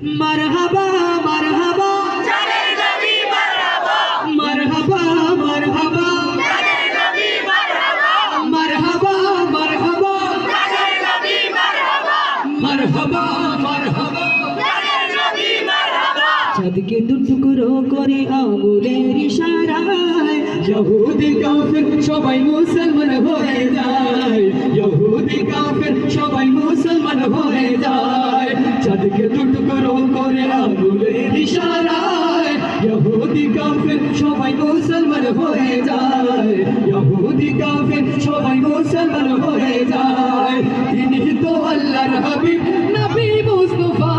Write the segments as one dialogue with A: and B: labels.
A: मरहबा मरहबा
B: जाने नबी मरहबा
A: मरहबा मरहबा
B: जाने नबी मरहबा
A: मरहबा मरहबा
B: जाने नबी मरहबा
A: मरहबा मरहबा
B: जाने नबी मरहबा
A: চাঁদকে দুটুকরো করে আঙুলের ইশারায় ইহুদি কাফের সবাই মুসলমান হয়ে যায় ইহুদি কাফের সবাই মুসলমান হয়ে যায় চাঁদকে দুটুকরো করে আঙুলের ইশারায় ইহুদি কাফের সবাই মুসলমান হয়ে যায় ইহুদি কাফের সবাই মুসলমান হয়ে যায় তিনি তো আল্লাহর হাবিব নবী মুস্তাফা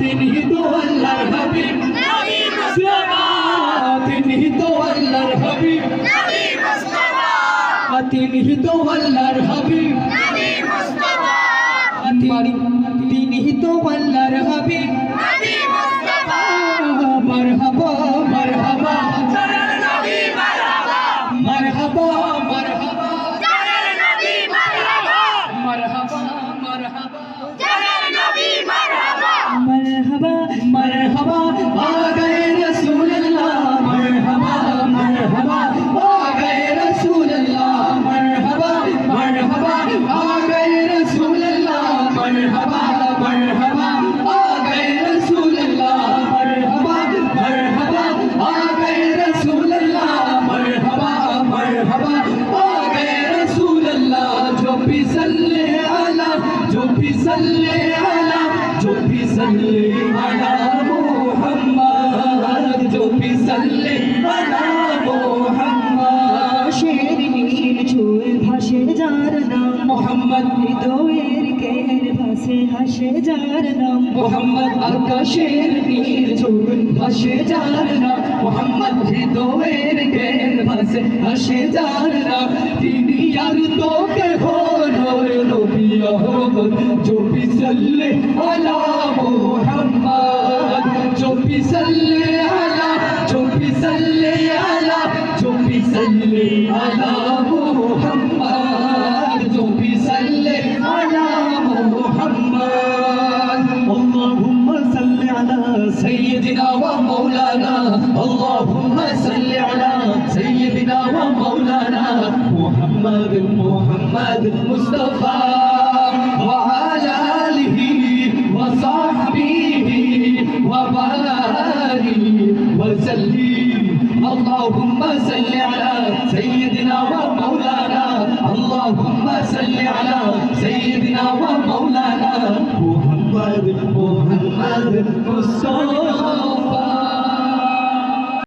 A: তিনি তো আল্লাহর হাবিব
B: नबी मुस्तफा
A: তিনি তো আল্লাহর হাবিব
B: नबी मुस्तफा
A: তিনি তো আল্লাহর হাবিব
B: नबी मुस्तफा
A: তিনি তো আল্লাহর হাবিব
B: नबी मुस्तफा
A: মারহাবা মারহাবা
B: जाने नबी मरहबा
A: মারহাবা মারহাবা
B: जाने नबी मरहबा
A: মারহাবা মারহাবা
B: जाने नबी मरहबा
A: मरहबा मरहबा आ गए रसूल अल्लाह मरहबा मरहबा आ गए रसूल अल्लाह मरहबा मरहबा आ गए रसूल अल्लाह मरहबा मरहबा आ गए रसूल अल्लाह मरहबा मरहबा आ गए रसूल अल्लाह मरहबा मरहबा आ गए रसूल अल्लाह जो भी सल्ले अला जो भी सल्ले अला जो भी सल्ले अला मोहम्मद जो भी सल्ले अला मोहम्मद शेर नीर छुए भाषे जार नाम मोहम्मद हृदয়ের কের ভাসে হাসে যার নাম মোহাম্মদ আকাশের নীর ছুঁয়ে ভাসে যার নাম মোহাম্মদ হৃদয়ের কের ভাসে হাসে যার নাম তিনি আর তো কেহ নয় নবী আহমদ जो भी सल्ले अला मोहम्मद जो भी सल्ले अला जो भी सल्ले अला जो भी सल्ले अला मोहम्मद जो भी सल्ले अला मोहम्मद اللهم صل على سيدنا ومولانا اللهم صل على سيدنا ومولانا محمد محمد مصطفى وعلى آله وصحبه وبارك وسلم اللهم صل على سيدنا ومولانا اللهم صل على سيدنا ومولانا محمد محمد